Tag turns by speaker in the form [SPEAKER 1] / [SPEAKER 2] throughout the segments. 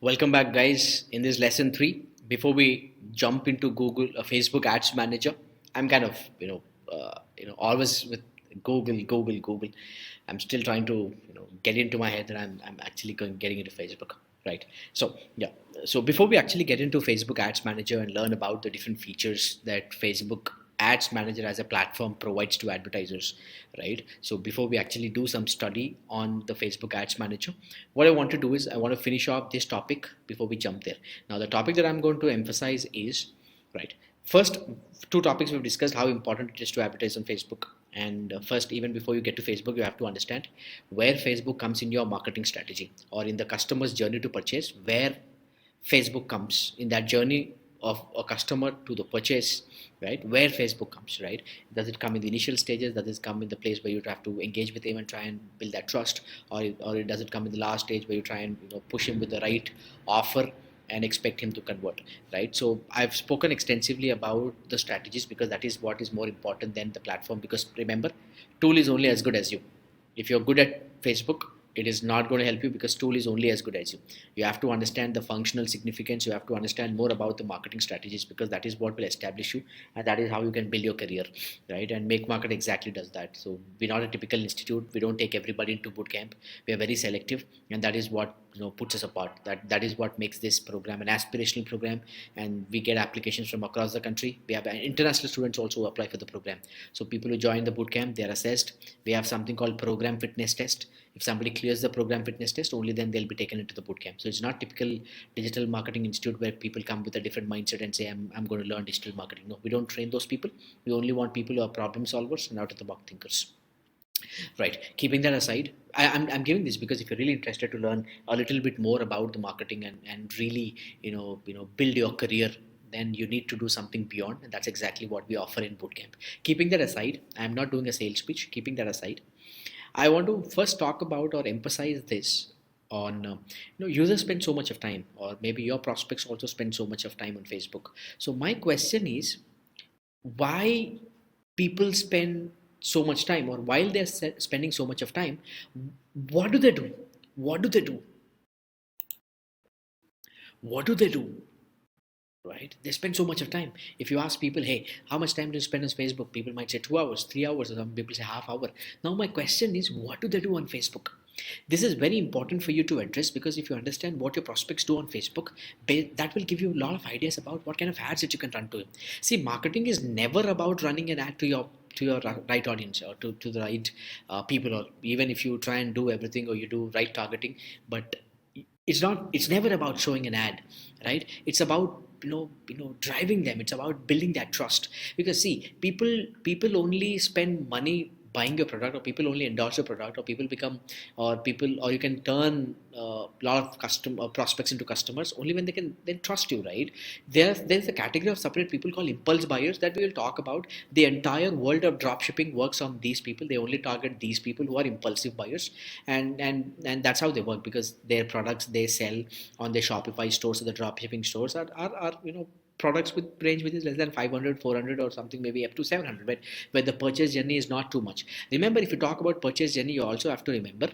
[SPEAKER 1] Welcome back, guys. In this lesson 3, before we jump into Facebook Ads Manager, I'm kind of always with Google. I'm still trying to get into my head that I'm actually getting into Facebook, right? So yeah. So before we actually get into Facebook Ads Manager and learn about the different features that Facebook Ads Manager as a platform provides to advertisers, right? So before we actually do some study on the Facebook Ads Manager, what I want to do is I want to finish off this topic before we jump there. Now, the topic that I'm going to emphasize is, right, first two topics we've discussed how important it is to advertise on Facebook. And first, even before you get to Facebook, you have to understand where Facebook comes in your marketing strategy or in the customer's journey to purchase, where Facebook comes in that journey of a customer to the purchase, right? Where Facebook comes, right? Does it come in the initial stages? Does it come in the place where you have to engage with him and try and build that trust, or does it come in the last stage where you try and push him with the right offer and expect him to convert, right? So I've spoken extensively about the strategies because that is what is more important than the platform. Because remember, tool is only as good as you. If you're good at Facebook, it is not going to help you because tool is only as good as you. You have to understand the functional significance. You have to understand more about the marketing strategies because that is what will establish you, and that is how you can build your career, right? And Make Market exactly does that. So we're not a typical institute. We don't take everybody into bootcamp. We are very selective, and that is what puts us apart. That is what makes this program an aspirational program, and we get applications from across the country. We have international students also who apply for the program. So people who join the bootcamp, they are assessed. We have something called program fitness test. If somebody clears the program fitness test, only then they'll be taken into the bootcamp. So it's not typical digital marketing institute where people come with a different mindset and say, I'm going to learn digital marketing. No, we don't train those people. We only want people who are problem solvers and out of the box thinkers. Right. Keeping that aside, I'm giving this because if you're really interested to learn a little bit more about the marketing and really build your career, then you need to do something beyond, and that's exactly what we offer in bootcamp. Keeping that aside, I'm not doing a sales pitch. Keeping that aside, I want to first talk about or emphasize this on users spend so much of time, or maybe your prospects also spend so much of time on Facebook. So my question is, why people spend so much time, or while they're spending so much of time, what do they do? What do they do? What do they do? Right? They spend so much of time. If you ask people, hey, how much time do you spend on Facebook? People might say 2 hours, 3 hours, or some people say half hour. Now my question is, what do they do on Facebook? This is very important for you to address because if you understand what your prospects do on Facebook, that will give you a lot of ideas about what kind of ads that you can run to them. See, marketing is never about running an ad to your right audience or to the right people, or even if you try and do everything or you do right targeting, but it's never about showing an ad, right? It's about driving them. It's about building that trust. Because see, people only spend money buying your product, or people only endorse your product, or people become, or you can turn a lot of prospects into customers only when they can then trust you, right? There's a category of separate people called impulse buyers that we will talk about. The entire world of drop shipping works on these people. They only target these people who are impulsive buyers, and that's how they work, because their products they sell on their Shopify stores or the drop shipping stores are products with range which is less than 500, 400, or something maybe up to 700, but where the purchase journey is not too much. Remember, if you talk about purchase journey, you also have to remember,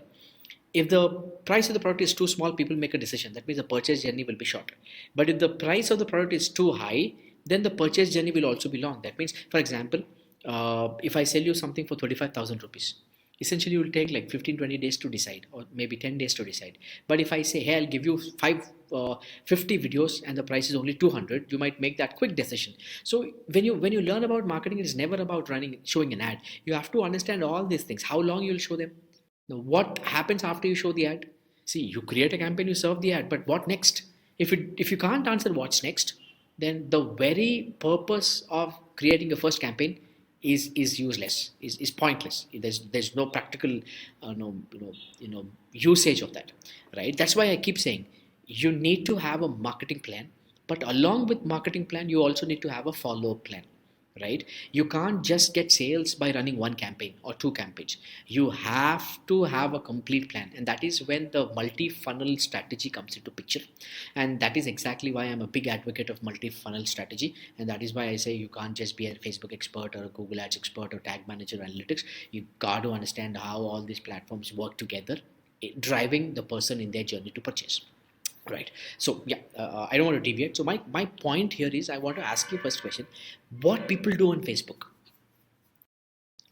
[SPEAKER 1] if the price of the product is too small, people make a decision. That means the purchase journey will be short. But if the price of the product is too high, then the purchase journey will also be long. That means, for example, if I sell you something for 35,000 rupees, essentially you will take like 15-20 days to decide, or maybe 10 days to decide. But if I say, hey, I'll give you 50 videos and the price is only 200, you might make that quick decision. So when you learn about marketing, it's never about showing an ad. You have to understand all these things, how long you'll show them. Now, what happens after you show the ad? See, you create a campaign, you serve the ad, but what next? If you can't answer what's next, then the very purpose of creating a first campaign is useless, is pointless. There's no practical no usage of that, right? That's why I keep saying you need to have a marketing plan, but along with marketing plan, you also need to have a follow-up plan, right? You can't just get sales by running one campaign or two campaigns. You have to have a complete plan, and that is when the multi-funnel strategy comes into picture. And that is exactly why I'm a big advocate of multi-funnel strategy, and that is why I say you can't just be a Facebook expert or a Google Ads expert or tag manager analytics. You got to understand how all these platforms work together, driving the person in their journey to purchase. Right. So yeah, I don't want to deviate. So my point here is I want to ask you first question: what people do on Facebook?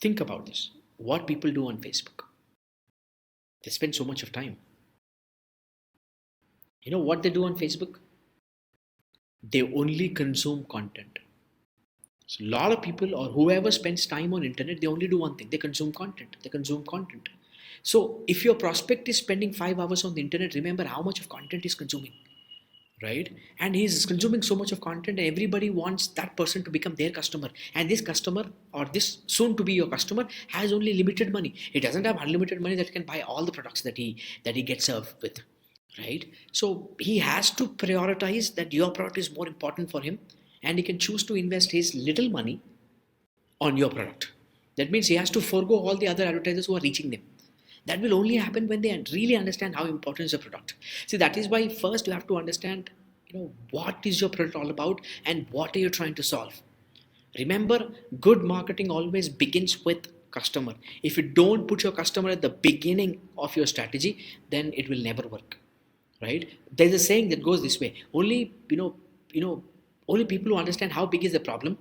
[SPEAKER 1] Think about this. What people do on Facebook? They spend so much of time. You know what they do on Facebook? They only consume content. So a lot of people or whoever spends time on internet, they only do one thing. They consume content. They consume content. So if your prospect is spending 5 hours on the internet, remember how much of content is consuming, right? And he's consuming so much of content, and everybody wants that person to become their customer. And this customer or this soon to be your customer has only limited money. He doesn't have unlimited money that can buy all the products that he gets served with, right? So he has to prioritize that your product is more important for him, and he can choose to invest his little money on your product. That means he has to forego all the other advertisers who are reaching them. That will only happen when they really understand how important is the product. See, that is why first you have to understand, what is your product all about and what are you trying to solve. Remember, good marketing always begins with customer. If you don't put your customer at the beginning of your strategy, then it will never work, right? There's a saying that goes this way: only people who understand how big is the problem,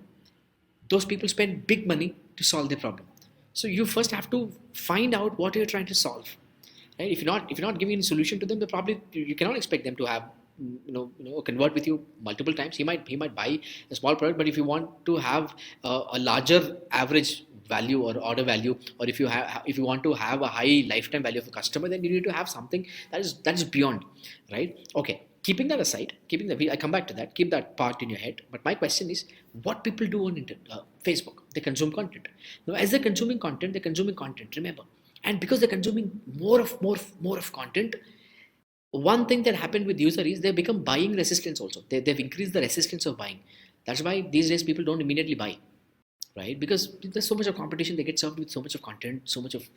[SPEAKER 1] those people spend big money to solve the problem. So you first have to find out what you're trying to solve, right? If you're not giving a solution to them, they probably, you cannot expect them to have, convert with you multiple times. He might buy a small product, but if you want to have a larger average value or order value, or if you want to have a high lifetime value of a customer, then you need to have something that is beyond, right? Okay, keeping that aside, I come back to that, keep that part in your head. But my question is, what people do on Facebook? They consume content. Now as they're consuming content, remember, and because they're consuming more of content, one thing that happened with user is they become buying resistance also. They've increased the resistance of buying. That's why these days people don't immediately buy, right? Because there's so much of competition, they get served with so much of content, so much of,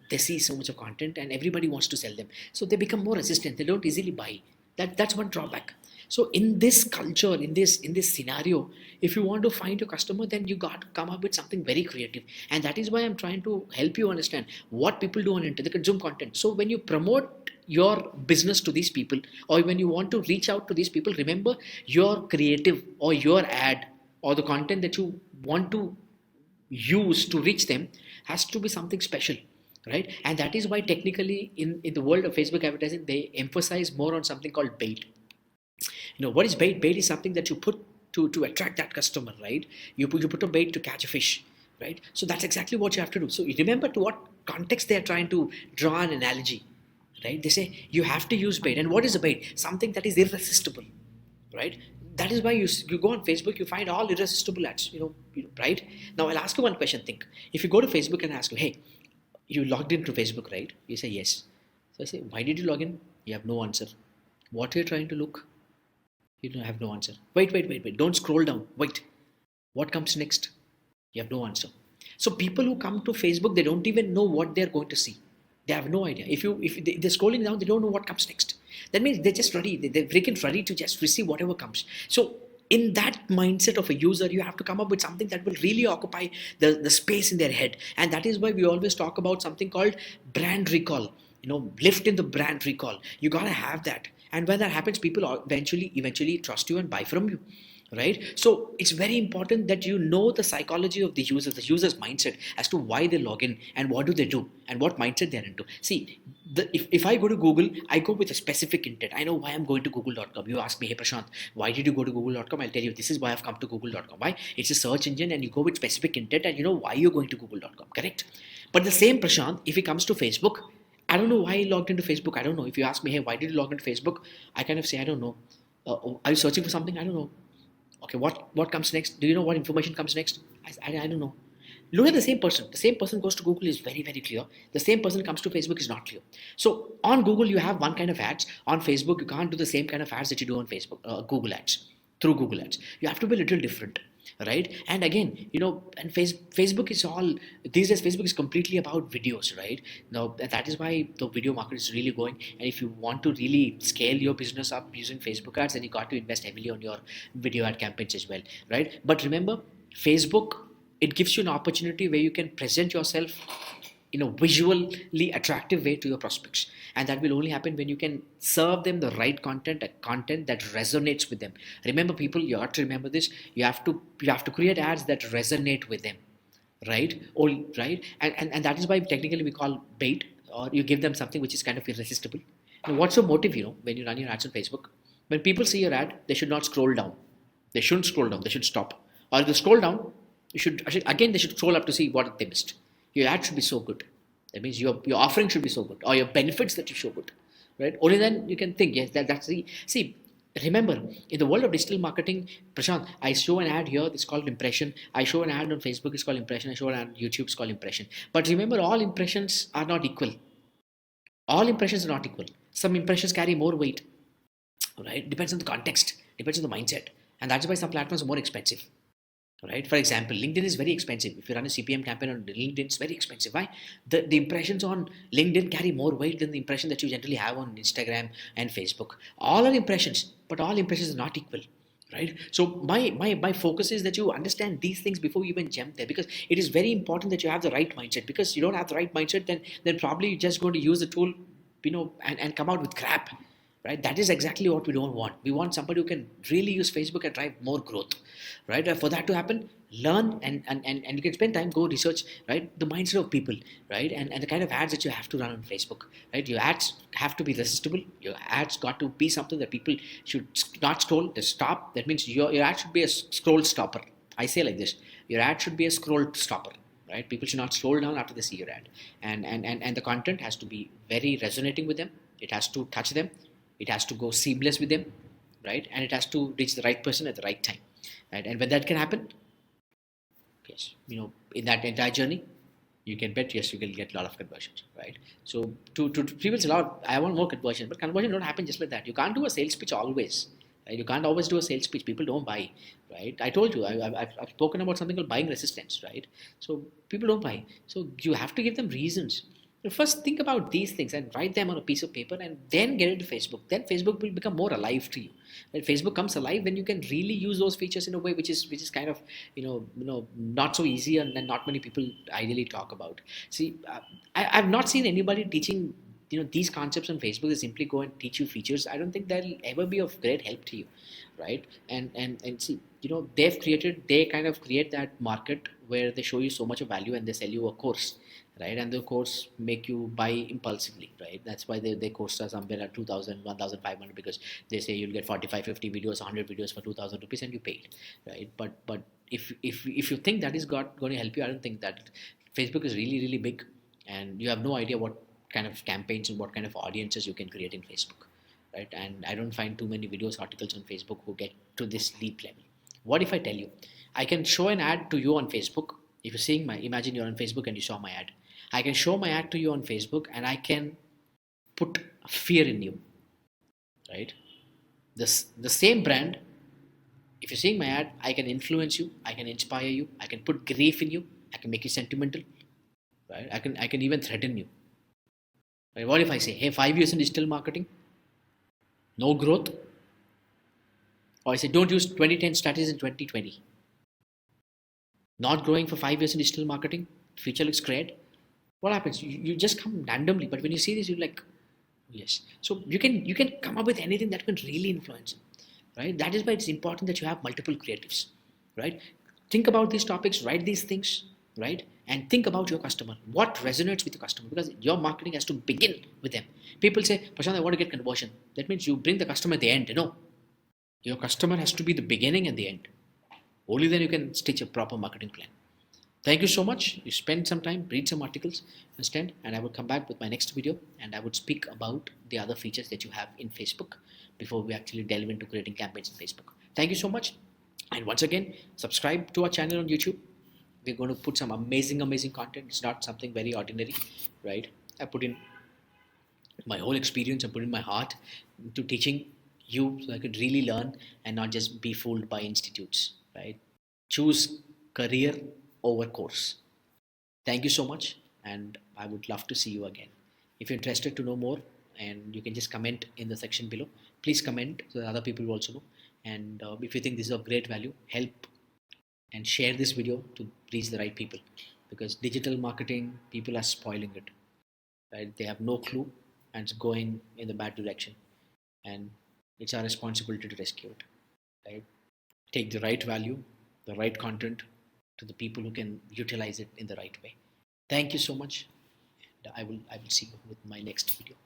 [SPEAKER 1] they see so much of content, and everybody wants to sell them, so they become more resistant, they don't easily buy. That's one drawback. So in this culture, in this scenario, if you want to find your customer, then you got to come up with something very creative. And that is why I'm trying to help you understand what people do on internet. They consume content. So when you promote your business to these people, or when you want to reach out to these people, remember, your creative or your ad or the content that you want to use to reach them has to be something special, right? And that is why technically in the world of Facebook advertising, they emphasize more on something called bait. What is bait? Bait is something that you put to attract that customer, right? You put a bait to catch a fish, right? So that's exactly what you have to do. So you remember to what context they are trying to draw an analogy, right? They say you have to use bait. And what is a bait? Something that is irresistible, right? That is why you go on Facebook, you find all irresistible ads, right? Now I'll ask you one question. Think, if you go to Facebook and ask you, hey, you logged into Facebook, right? You say yes. So I say, why did you log in? You have no answer. What you're trying to look, you don't have no answer. Wait. Don't scroll down. Wait. What comes next? You have no answer. So people who come to Facebook, they don't even know what they're going to see. They have no idea. If they're scrolling down, they don't know what comes next. That means they're just ready. They're freaking ready to just receive whatever comes. So in that mindset of a user, you have to come up with something that will really occupy the space in their head. And that is why we always talk about something called brand recall. Lift in the brand recall. You gotta have that. And when that happens, people eventually trust you and buy from you, right? So it's very important that you know the psychology of the user's mindset as to why they log in and what do they do and what mindset they're into. See, if I go to Google, I go with a specific intent. I know why I'm going to google.com. You ask me, hey Prashant, why did you go to google.com? I'll tell you, this is why I've come to google.com. Why? It's a search engine, and you go with specific intent, and you know why you're going to google.com, correct? But the same Prashant, if it comes to Facebook, I don't know why I logged into Facebook. I don't know. If you ask me, hey, why did you log into Facebook? I kind of say, I don't know. Are you searching for something? I don't know. Okay, what comes next? Do you know what information comes next? I don't know. Look at the same person. The same person goes to Google is very, very clear. The same person comes to Facebook is not clear. So on Google, you have one kind of ads. On Facebook, you can't do the same kind of ads that you do on Facebook, Google ads, through Google ads. You have to be a little different, right? And again, and Facebook is all, these days Facebook is completely about videos, right? Now that is why the video market is really going. And if you want to really scale your business up using Facebook ads, then you got to invest heavily on your video ad campaigns as well, right? But remember, Facebook, it gives you an opportunity where you can present yourself in a visually attractive way to your prospects, and that will only happen when you can serve them the right content, a content that resonates with them. Remember, people, you have to remember this. You have to create ads that resonate with them, right? All right. And that is why technically we call bait, or you give them something which is kind of irresistible. Now, what's your motive? When you run your ads on Facebook, when people see your ad, they should not scroll down. They shouldn't scroll down. They should stop. Or if they scroll down, they should scroll up to see what they missed. Your ad should be so good. That means your offering should be so good, or your benefits that you show good, right? Only then you can think, yes, that's the see. Remember, in the world of digital marketing, Prashant, I show an ad here, it's called impression. I show an ad on Facebook, it's called impression. I show an ad on YouTube, it's called impression. But remember, all impressions are not equal. All impressions are not equal. Some impressions carry more weight, right? Depends on the context, depends on the mindset. And that's why some platforms are more expensive, right? For example, LinkedIn is very expensive. If you run a CPM campaign on LinkedIn, it's very expensive. Why? The impressions on LinkedIn carry more weight than the impression that you generally have on Instagram and Facebook. All are impressions, but all impressions are not equal, right? So my focus is that you understand these things before you even jump there, because it is very important that you have the right mindset. Because you don't have the right mindset, then probably you're just going to use the tool, and come out with crap, right? That is exactly what we don't want. We want somebody who can really use Facebook and drive more growth, right? For that to happen, learn, and you can spend time, go research, right, the mindset of people, right, and the kind of ads that you have to run on Facebook, right? Your ads have to be resistible. Your ads got to be something that people should not scroll, they stop. That means your ad should be a scroll stopper. I say like this: your ad should be a scroll stopper, right? People should not scroll down after they see your ad, and the content has to be very resonating with them. It has to touch them. It has to go seamless with them, right? And it has to reach the right person at the right time, right? And when that can happen, yes, in that entire journey, you can bet, yes, you can get a lot of conversions, right? So to people, a lot, I want more conversion, but conversion don't happen just like that. You can't do a sales pitch always, right? You can't always do a sales pitch. People don't buy, right? I told you, I've spoken about something called buying resistance, right? So people don't buy. So you have to give them reasons. First, think about these things and write them on a piece of paper, and then get into Facebook. Then Facebook will become more alive to you. Right? Facebook comes alive when you can really use those features in a way which is kind of not so easy, and not many people ideally talk about. See, I've not seen anybody teaching these concepts on Facebook. They simply go and teach you features. I don't think that'll ever be of great help to you, right? And see, they kind of create that market where they show you so much of value and they sell you a course, right? And the course make you buy impulsively, right? That's why they course are somewhere at 2,000, 1,500, because they say you'll get 45, 50 videos, 100 videos for 2,000 rupees, and you paid, right? But if you think that is going to help you, I don't think that. Facebook is really, really big, and you have no idea what kind of campaigns and what kind of audiences you can create in Facebook, right? And I don't find too many videos, articles on Facebook who get to this leap level. What if I tell you, I can show an ad to you on Facebook? If you're seeing imagine you're on Facebook and you saw my ad. I can show my ad to you on Facebook, and I can put fear in you, right? The same brand, if you're seeing my ad, I can influence you, I can inspire you, I can put grief in you, I can make you sentimental, right? I can even threaten you. Right? What if I say, hey, 5 years in digital marketing, no growth? Or I say, don't use 2010 strategies in 2020. Not growing for 5 years in digital marketing, future looks great. What happens? You just come randomly, but when you see this, you're like, yes. So you can come up with anything that can really influence, right? That is why it's important that you have multiple creatives, right? Think about these topics, write these things, right? And think about your customer. What resonates with the customer? Because your marketing has to begin with them. People say, Prashant, I want to get conversion. That means you bring the customer at the end. Your customer has to be the beginning and the end. Only then you can stitch a proper marketing plan. Thank you so much. You spend some time, read some articles, understand, and I will come back with my next video, and I would speak about the other features that you have in Facebook before we actually delve into creating campaigns in Facebook. Thank you so much. And once again, subscribe to our channel on YouTube. We're going to put some amazing, amazing content. It's not something very ordinary, right? I put in my whole experience, I put in my heart to teaching you so I could really learn and not just be fooled by institutes, right? Choose career over course. Thank you so much, and I would love to see you again. If you're interested to know more, and you can just comment in the section below. Please comment so that other people will also know. And if you think this is of great value, help and share this video to reach the right people. because digital marketing, people are spoiling it, right? They have no clue and it's going in the bad direction, and it's our responsibility to rescue it, right? Take the right value, the right content to the people who can utilize it in the right way. Thank you so much. And I will see you with my next video.